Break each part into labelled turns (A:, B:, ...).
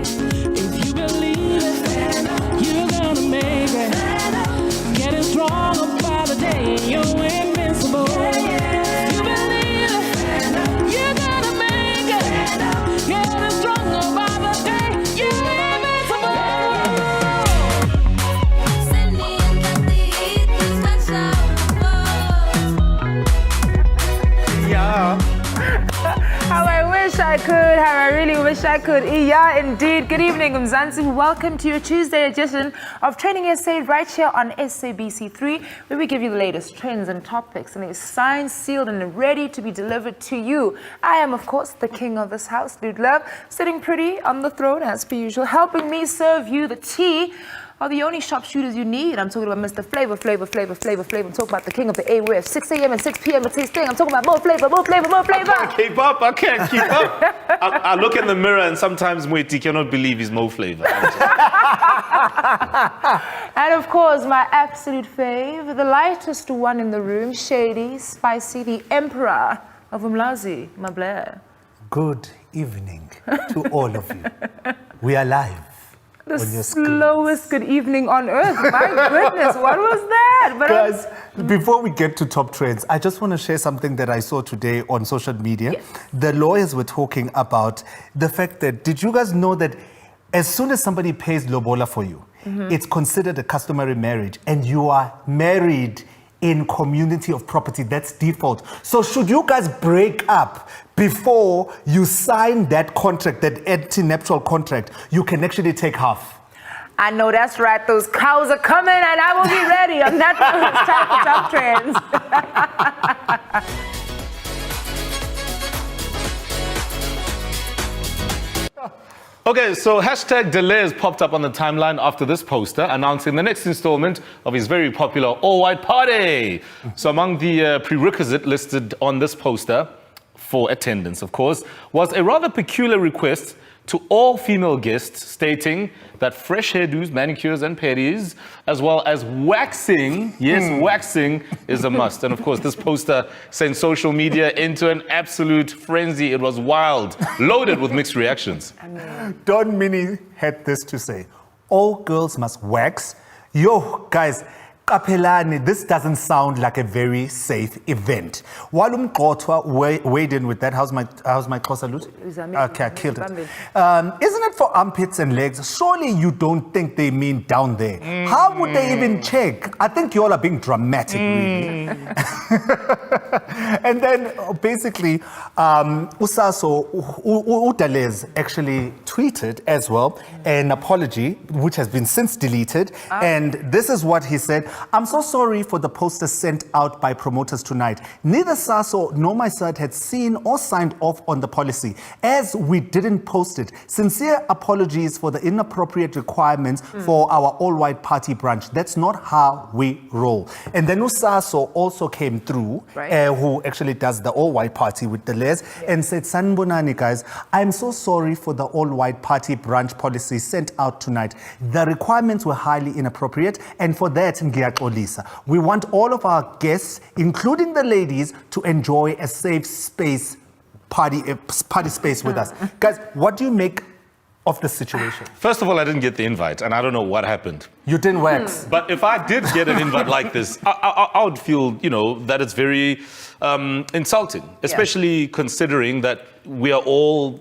A: If you believe it, you're gonna make it. Getting stronger by the day, you're invincible. If you believe it, you're gonna make it. Getting stronger by the day, you're invincible.
B: Yeah.
C: How I wish I could, how I really wish I could. Yeah, indeed. Good evening, Mzansi. Welcome to your Tuesday edition of TrendingSA right here on SABC3, where we give you the latest trends and topics, and they're signed, sealed, and ready to be delivered to you. I am, of course, the king of this house, Dude Love, sitting pretty on the throne as per usual, helping me serve you the tea. Are the only sharpshooters you need. I'm talking about Mr. Flavor. I'm talking about the king of the A-Wave. 6 a.m. and 6 p.m. with his thing. I'm talking about more flavor.
B: I can't keep up. I look in the mirror and sometimes Mweti cannot believe he's Mo Flavor.
C: And of course, my absolute fave, the lightest one in the room, shady, spicy, the emperor of Umlazi, Mablair.
D: Good evening to all of you. We are live.
C: The slowest good evening on earth. My goodness, what was that? But
D: guys, before we get to top trends, I just want to share something that I saw today on social media.
C: Yes.
D: The lawyers were talking about the fact that, did you guys know that as soon as somebody pays lobola for you, it's considered a customary marriage and you are married in community of property? That's default. So should you guys break up before you sign that contract, that anti-nuptial contract, you can actually take half.
C: I know that's right. Those cows are coming and I will be ready on that type of top trends.
B: Okay, so hashtag Deleuze popped up on the timeline after this poster announcing the next installment of his very popular all-white party. So among the prerequisite listed on this poster, for attendance, of course, was a rather peculiar request to all female guests stating that fresh hairdos, manicures and pedis, as well as waxing, yes, waxing is a must. And of course, this poster sent social media into an absolute frenzy. It was wild, loaded with mixed reactions.
D: Don Mini had this to say: all girls must wax. Yo, guys, Kapelani, this doesn't sound like a very safe event. Walum Kotwa weighed in with that. How's my Xhosa loot? Okay, I killed it. Isn't it for armpits and legs? Surely you don't think they mean down there. How would they even check? I think you all are being dramatic, really. And then basically, Usaso Udalez actually tweeted as well an apology, which has been since deleted. And this is what he said: I'm so sorry for the poster sent out by promoters tonight. Neither Saso nor my side had seen or signed off on the policy, as we didn't post it. Sincere apologies for the inappropriate requirements for our all-white party branch. That's not how we roll. And then Usaso also came through, who actually does the all-white party with the Les, and said, Sanbonani, guys, I'm so sorry for the all-white party branch policy sent out tonight. The requirements were highly inappropriate, and for that, we want all of our guests, including the ladies, to enjoy a safe space, party space with us. Guys, what do you make of the situation?
B: First of all, I didn't get the invite, and I don't know what happened.
D: You didn't wax.
B: But if I did get an invite like this, I would feel, that it's very insulting, especially considering that we are all,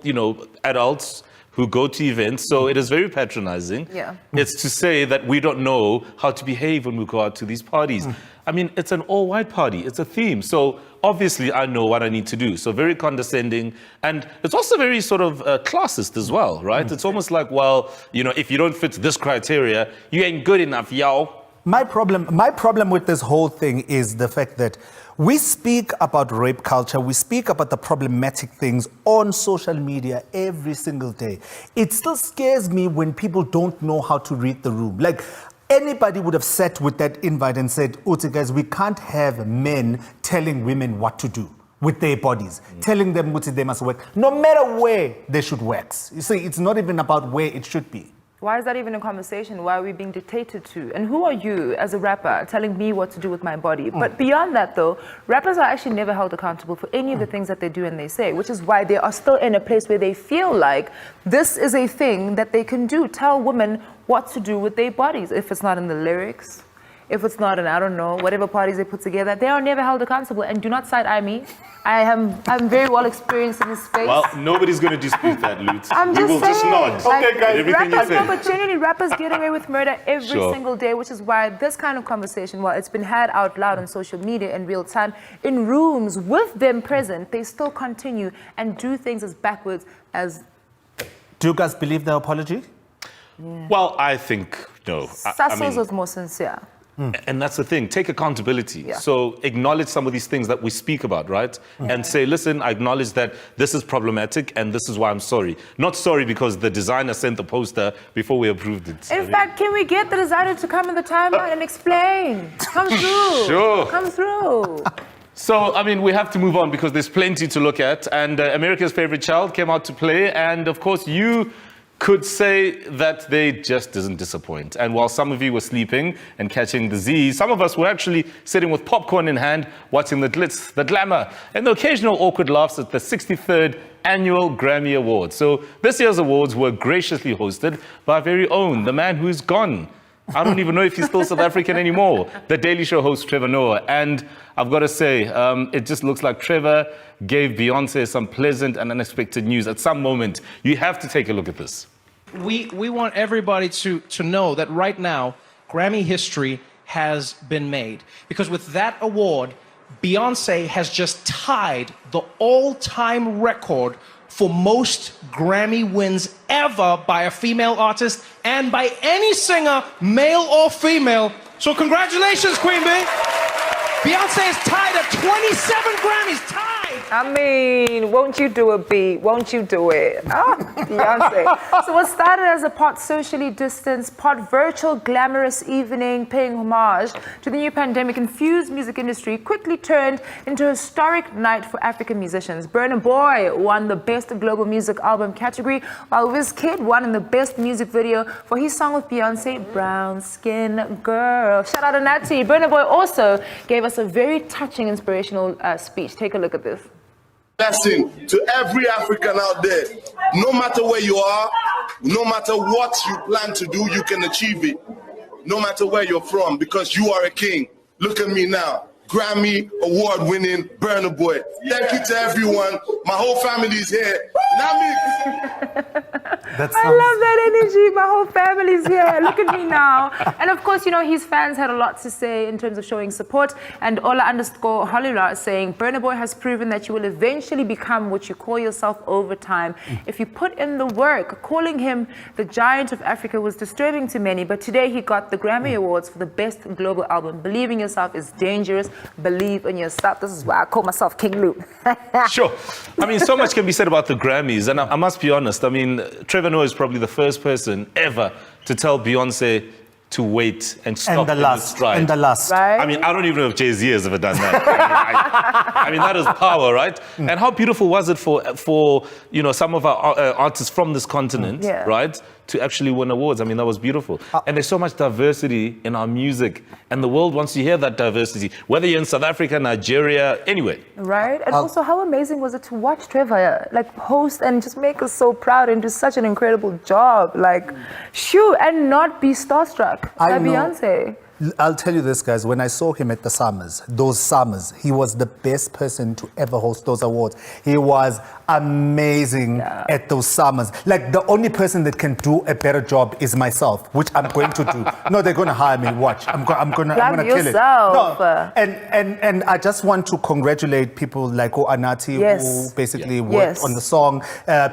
B: adults who go to events, so it is very patronizing.
C: Yeah.
B: It's to say that we don't know how to behave when we go out to these parties. I mean, it's an all-white party, it's a theme, so obviously I know what I need to do. So very condescending, and it's also very sort of classist as well, right? It's almost like, well, if you don't fit this criteria, you ain't good enough, y'all.
D: My problem with this whole thing is the fact that we speak about rape culture, we speak about the problematic things on social media every single day. It still scares me when people don't know how to read the room. Like, anybody would have sat with that invite and said, Uti, guys, we can't have men telling women what to do with their bodies, telling them what they must work, no matter where they should wax. You see, it's not even about where it should be.
C: Why is that even a conversation? Why are we being dictated to? And who are you as a rapper telling me what to do with my body? But beyond that though, rappers are actually never held accountable for any of the things that they do and they say, which is why they are still in a place where they feel like this is a thing that they can do. Tell women what to do with their bodies. If it's not in the lyrics, if it's not in, I don't know, whatever parties they put together, they are never held accountable. And do not side-eye me. I'm very well experienced in this space.
B: Well, nobody's going to dispute that, Lutz.
C: I'm
B: We
C: just
B: will
C: saying.
B: just nod.
C: Like,
B: Okay, guys. Everything you
C: rappers,
B: say.
C: no, but genuinely, rappers get away with murder every
B: Sure.
C: single day, which is why this kind of conversation, while it's been had out loud on social media in real time, in rooms with them present, they still continue and do things as backwards as...
D: Do you guys believe the apology?
B: Well, I think no.
C: Sasos was more sincere.
B: And that's the thing, take accountability.
C: Yeah.
B: So acknowledge some of these things that we speak about, right? And say, listen, I acknowledge that this is problematic and this is why I'm sorry. Not sorry because the designer sent the poster before we approved it.
C: In fact, can we get the designer to come in the timeline and explain? Come through.
B: Sure.
C: Come through.
B: So, I mean, we have to move on because there's plenty to look at. And America's Favorite Child came out to play. And of course, you could say that they just doesn't disappoint. And while some of you were sleeping and catching the Z's, some of us were actually sitting with popcorn in hand, watching the glitz, the glamour, and the occasional awkward laughs at the 63rd Annual Grammy Awards. So this year's awards were graciously hosted by our very own, the man who's gone. I don't even know if he's still South African anymore. The Daily Show host, Trevor Noah. And I've got to say, it just looks like Trevor gave Beyonce some pleasant and unexpected news at some moment. You have to take a look at this.
E: We want everybody to know that right now, Grammy history has been made. Because with that award, Beyonce has just tied the all-time record for most Grammy wins ever by a female artist and by any singer, male or female. So congratulations, Queen Bee. Beyonce is tied at 27 Grammys, tied.
C: I mean, won't you do it, B? Won't you do it? Ah, Beyonce. So what started as a part socially distanced, part virtual glamorous evening paying homage to the new pandemic-infused music industry quickly turned into a historic night for African musicians. Burna Boy won the Best Global Music Album category, while Wizkid won in the Best Music Video for his song with Beyonce, Brown Skin Girl. Shout out to Natty. Burna Boy also gave us a very touching, inspirational speech. Take a look at this.
F: Blessing to every African out there. No matter where you are, no matter what you plan to do, you can achieve it. No matter where you're from, because you are a king. Look at me now. Grammy award-winning Burna Boy. Thank you to everyone. My whole family is here.
C: I love that energy. My whole family's here. Look at me now. And of course, you know, his fans had a lot to say in terms of showing support. And Ola_Holila is saying, Burna Boy has proven that you will eventually become what you call yourself over time if you put in the work. Calling him the giant of Africa was disturbing to many, but today he got the Grammy Awards for the Best Global Album. Believing yourself is dangerous. Believe in yourself. This is why I call myself King Luke.
B: Sure. I mean, so much can be said about the Grammys, and I must be honest. I mean, Trevor Noah is probably the first person ever to tell Beyonce to wait and stop in the stride.
D: And the last.
C: Right?
B: I mean, I don't even know if Jay-Z has ever done that. I mean, that is power, right? And how beautiful was it for you know, some of our artists from this continent, right, to actually win awards? I mean, that was beautiful. And there's so much diversity in our music, and the world wants to hear that diversity, whether you're in South Africa, Nigeria, anywhere.
C: Right? And also, how amazing was it to watch Trevor like host and just make us so proud and do such an incredible job, like, shoo, and not be starstruck by Beyonce.
D: I'll tell you this, guys. When I saw him at the those summers, he was the best person to ever host those awards. He was amazing at those summers. Like, the only person that can do a better job is myself, which I'm going to do. No, they're going to hire me. Watch. I'm gonna kill it. No, and I just want to congratulate people like Anati, who basically worked on the song.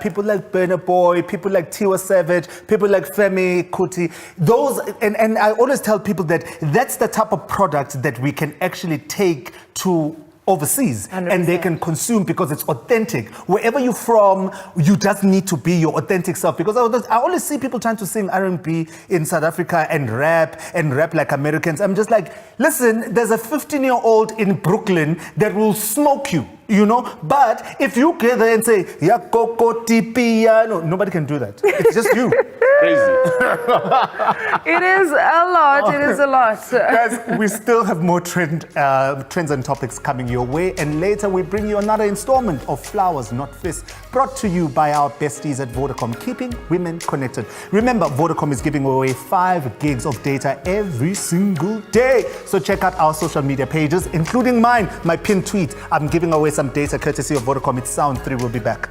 D: People like Burna Boy, people like Tiwa Savage, people like Femi Kuti. Those, and I always tell people that that's the type of product that we can actually take to overseas
C: 100%.
D: And they can consume because it's authentic. Wherever you're from, you just need to be your authentic self. Because I always see people trying to sing R&B in South Africa and rap like Americans. I'm just like, listen, there's a 15-year-old in Brooklyn that will smoke you. You know, but if you get there and say, "Ya koko tipia," no, nobody can do that. It's just you.
B: Crazy.
C: It is a lot. It is a lot.
D: Guys, we still have more trends and topics coming your way, and later we bring you another installment of Flowers Not Fists, brought to you by our besties at Vodacom, keeping women connected. Remember, Vodacom is giving away 5 gigs of data every single day. So check out our social media pages, including mine, my pinned tweet. I'm giving away some data courtesy of Vodacom. It's Sound 3. We'll be back.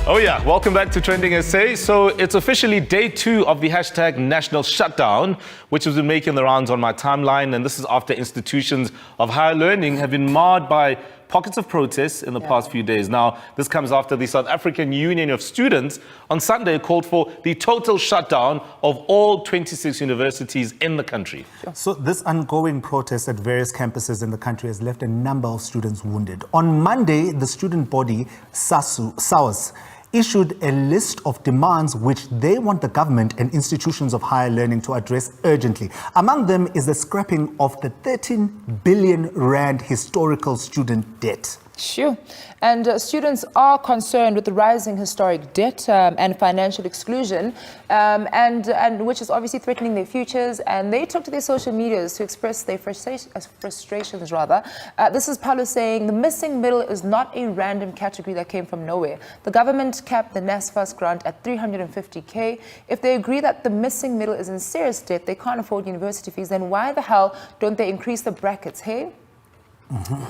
B: Oh yeah, welcome back to TrendingSA. So it's officially day 2 of the hashtag national shutdown, which has been making the rounds on my timeline. And this is after institutions of higher learning have been marred by pockets of protests in the past few days. Now, this comes after the South African Union of Students on Sunday called for the total shutdown of all 26 universities in the country.
D: So this ongoing protest at various campuses in the country has left a number of students wounded. On Monday, the student body, SAUS, issued a list of demands which they want the government and institutions of higher learning to address urgently. Among them is the scrapping of the 13 billion rand historical student debt.
C: Sure. And students are concerned with the rising historic debt and financial exclusion, and which is obviously threatening their futures. And they took to their social medias to express their frustrations, rather. This is Paulo saying, the missing middle is not a random category that came from nowhere. The government capped the NSFAS grant at 350k. If they agree that the missing middle is in serious debt, they can't afford university fees, then why the hell don't they increase the brackets, hey?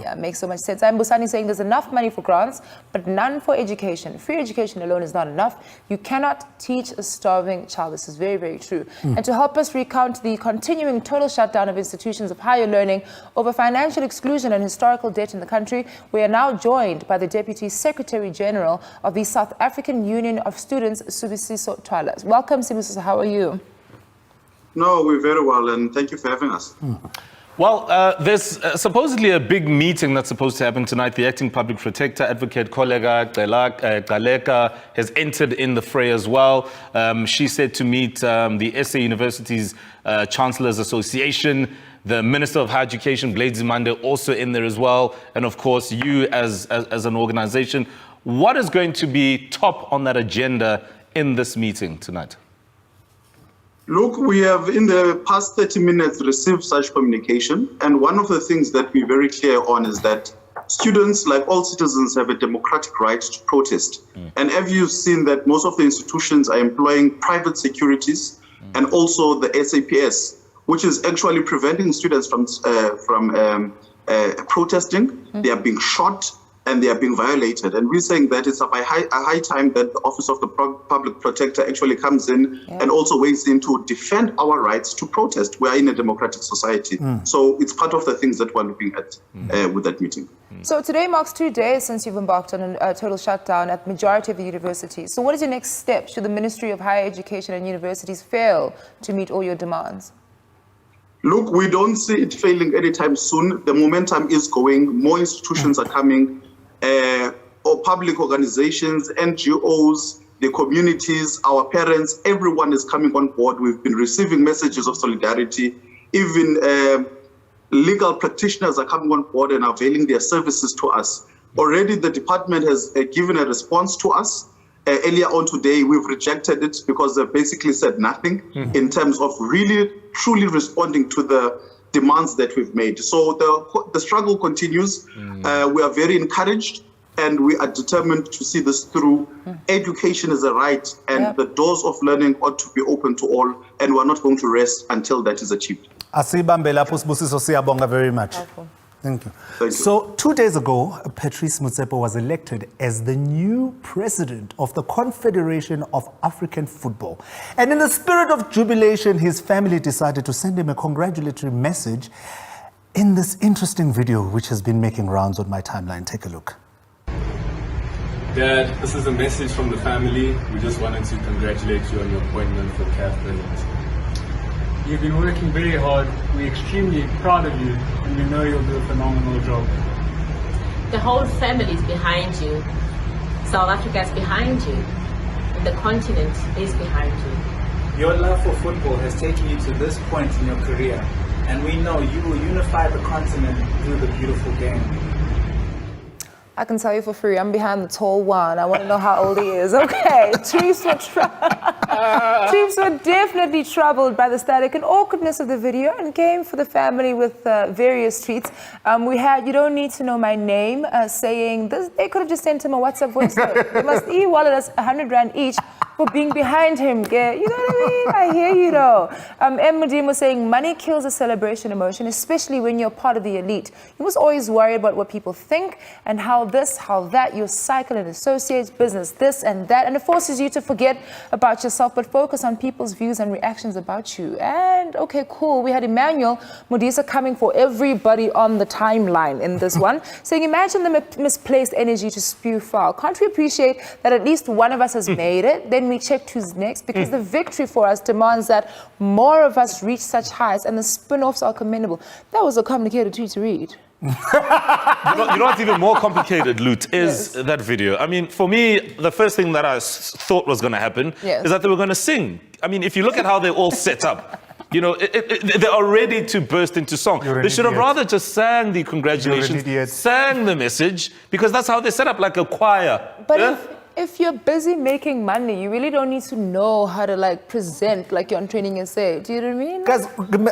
C: Yeah, makes so much sense. I'm Busani saying there's enough money for grants, but none for education. Free education alone is not enough. You cannot teach a starving child. This is very, very true. And to help us recount the continuing total shutdown of institutions of higher learning over financial exclusion and historical debt in the country, we are now joined by the Deputy Secretary General of the South African Union of Students, Sibusiso Thwala. Welcome, Sibusiso. How are you?
G: No, we're very well, and thank you for having us.
B: Well, there's supposedly a big meeting that's supposed to happen tonight. The acting public protector, Advocate Kollega Galeka, has entered in the fray as well. She's said to meet the SA University's Chancellors Association, the Minister of Higher Education, Blades Zimande, also in there as well. And of course, you as an organization. What is going to be top on that agenda in this meeting tonight?
G: Look, we have in the past 30 minutes received such communication, and one of the things that we're very clear on is that students, like all citizens, have a democratic right to protest. And have you seen that most of the institutions are employing private securities and also the SAPS, which is actually preventing students from protesting. They are being shot and they are being violated. And we're saying that it's a high time that the Office of the Public Protector actually comes in and also weighs in to defend our rights to protest. We are in a democratic society. So it's part of the things that we're looking at with that meeting.
C: So today marks 2 days since you've embarked on a total shutdown at the majority of the universities. So what is your next step should the Ministry of Higher Education and Universities fail to meet all your demands?
G: Look, we don't see it failing anytime soon. The momentum is going. More institutions are coming. Or public organizations, NGOs, the communities, our parents, everyone is coming on board. We've been receiving messages of solidarity. Even legal practitioners are coming on board and availing their services to us. Already the department has given a response to us. Earlier on today, we've rejected it because they basically said nothing in terms of really, truly responding to the demands that we've made. So the struggle continues. We are very encouraged and we are determined to see this through. Education is a right and the doors of learning ought to be open to all, and we're not going to rest until that is achieved.
D: Asibambe lapho Sibusiso, siyabonga very much. Thank you.
G: Thank you.
D: So 2 days ago, Patrice Motsepe was elected as the new president of the Confederation of African Football. And in the spirit of jubilation, his family decided to send him a congratulatory message in this interesting video, which has been making rounds on my timeline. Take a look.
H: Dad, this is a message from the family. We just wanted to congratulate you on your appointment for CAF President. You've been working very hard. We're extremely proud of you, and we know you'll do a phenomenal job.
I: The whole family is behind you. South Africa is behind you. And the continent is behind you.
J: Your love for football has taken you to this point in your career, and we know you will unify the continent through the beautiful game.
C: I can tell you for free, I'm behind the tall one. I want to know how old he is. Okay, Chiefs were definitely troubled by the static and awkwardness of the video and came for the family with various tweets. We had, "You don't need to know my name," saying this. They could have just sent him a WhatsApp voice note. They must e-wallet us 100 Rand each for being behind him. You know what I mean? I hear you though. M. Mudim was saying, "Money kills a celebration emotion, especially when you're part of the elite. You must always worry about what people think and how this, how that, your cycle and associates, business, this and that, and it forces you to forget about yourself but focus on people's views and reactions about you." And okay, cool. We had Emmanuel Modisa coming for everybody on the timeline in this one, saying, "Imagine the misplaced energy to spew foul. Can't we appreciate that at least one of us has made it? Then we checked who's next, because the victory for us demands that more of us reach such heights, and the spin-offs are commendable." That was a complicated tweet to read.
B: You know what's even more complicated, Loot, is that video. I mean, for me, the first thing that I thought was going to happen is that they were going to sing. I mean, if you look at how they're all set up, you know, they are ready to burst into song. They should have rather just sang the congratulations, sang the message, because that's how they're set up, like a choir.
C: But if you're busy making money, you really don't need to know how to like present like you're on TrendingSA. Do you know what I mean?
D: Guys,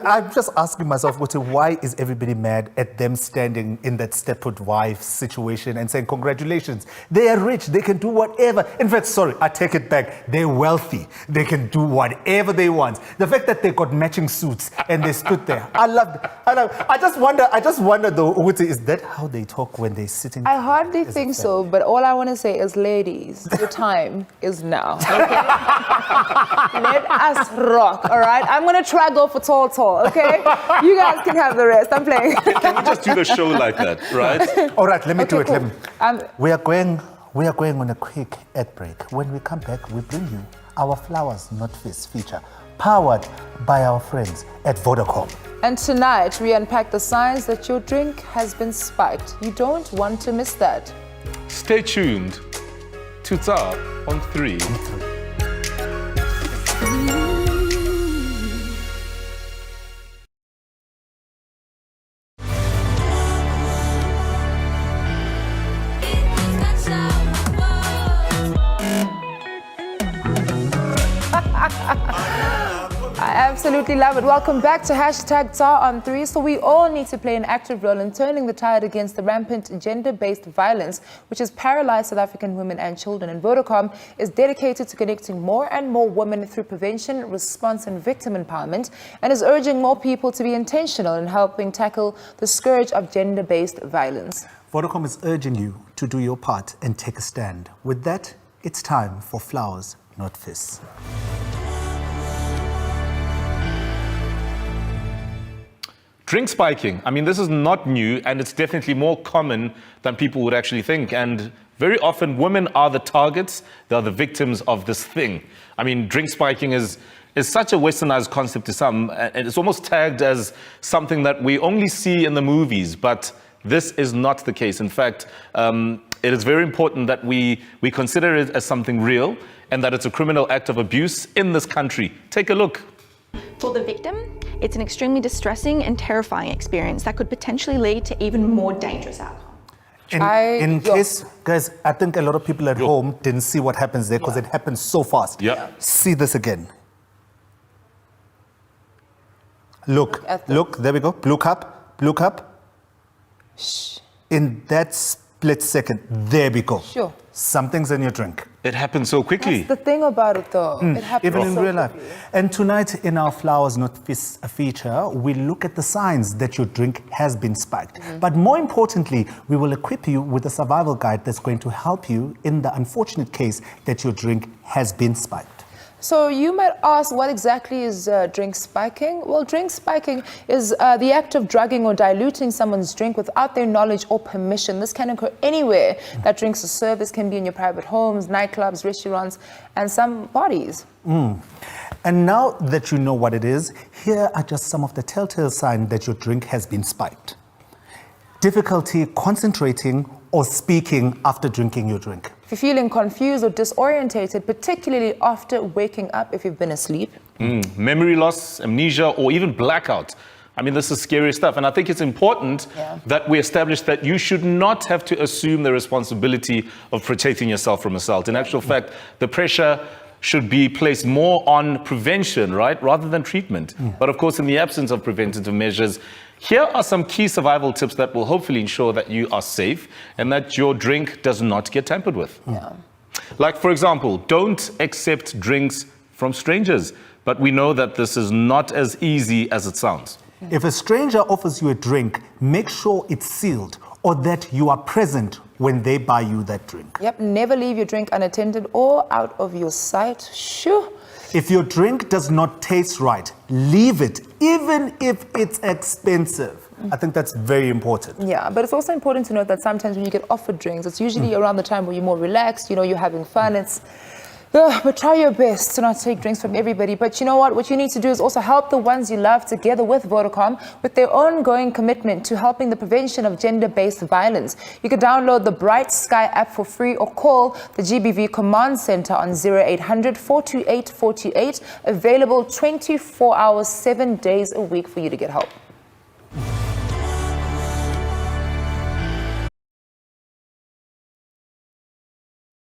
D: I'm just asking myself, why is everybody mad at them standing in that stepford wife situation and saying congratulations? They are rich, they can do whatever. In fact, sorry, I take it back. They're wealthy, they can do whatever they want. The fact that they got matching suits and they stood there, I love it. I just wonder though, Uguti, is that how they talk when they're sitting?
C: I hardly think so, but all I want to say is, ladies, your time is now. Okay? Let us rock, all right? I'm going to try go for tall, okay? You guys can have the rest. I'm playing.
B: Can we just do the show like that, right?
D: All right, let me do it.
C: Cool.
D: We are going on a quick ad break. When we come back, we bring you our Flowers Not Fists feature, powered by our friends at Vodacom.
C: And tonight, we unpack the signs that your drink has been spiked. You don't want to miss that.
B: Stay tuned. Tuta on 3.
C: I absolutely love it. Welcome back to #TAR on 3. So we all need to play an active role in turning the tide against the rampant gender-based violence, which has paralyzed South African women and children. And Vodacom is dedicated to connecting more and more women through prevention, response, and victim empowerment, and is urging more people to be intentional in helping tackle the scourge of gender-based violence.
D: Vodacom is urging you to do your part and take a stand. With that, it's time for Flowers Not Fists.
B: Drink spiking. I mean, this is not new, and it's definitely more common than people would actually think. And very often, women are the targets. They are the victims of this thing. I mean, drink spiking is such a westernized concept to some, and it's almost tagged as something that we only see in the movies. But this is not the case. In fact, it is very important that we consider it as something real, and that it's a criminal act of abuse in this country. Take a look.
K: For the victim, it's an extremely distressing and terrifying experience that could potentially lead to even more dangerous outcomes.
D: In case, guys, I think a lot of people at home didn't see what happens there because it happens so fast. See this again. Look, there we go. Blue cup. Shh. In that split second, there we go.
C: Sure.
D: Something's in your drink.
B: It happens so quickly.
C: That's the thing about it, though. It happens
D: even in
C: so
D: real life.
C: quickly.
D: And tonight in our Flowers Not Fists feature, we look at the signs that your drink has been spiked. But more importantly, we will equip you with a survival guide that's going to help you in the unfortunate case that your drink has been spiked.
C: So you might ask, what exactly is drink spiking? Well, drink spiking is the act of drugging or diluting someone's drink without their knowledge or permission. This can occur anywhere that drinks are served. This can be in your private homes, nightclubs, restaurants, and some parties.
D: And now that you know what it is, here are just some of the telltale signs that your drink has been spiked. Difficulty concentrating or speaking after drinking your drink.
C: If you're feeling confused or disorientated, particularly after waking up if you've been asleep.
B: Memory loss, amnesia, or even blackout. I mean, this is scary stuff. And I think it's important that we establish that you should not have to assume the responsibility of protecting yourself from assault. In actual fact, the pressure should be placed more on prevention, right, rather than treatment. But of course, in the absence of preventative measures, here are some key survival tips that will hopefully ensure that you are safe and that your drink does not get tampered with. Like, for example, don't accept drinks from strangers. But we know that this is not as easy as it sounds.
D: If a stranger offers you a drink, make sure it's sealed or that you are present when they buy you that drink.
C: Yep, never leave your drink unattended or out of your sight. Shoo.
D: If your drink does not taste right, leave it, even if it's expensive. I think that's very important.
C: Yeah, but it's also important to note that sometimes when you get offered drinks, it's usually around the time where you're more relaxed, you know, you're having fun. But try your best to not take drinks from everybody. But you know what? What you need to do is also help the ones you love together with Vodacom with their ongoing commitment to helping the prevention of gender-based violence. You can download the Bright Sky app for free or call the GBV Command Center on 0800 428 428. Available 24 hours, 7 days a week for you to get help.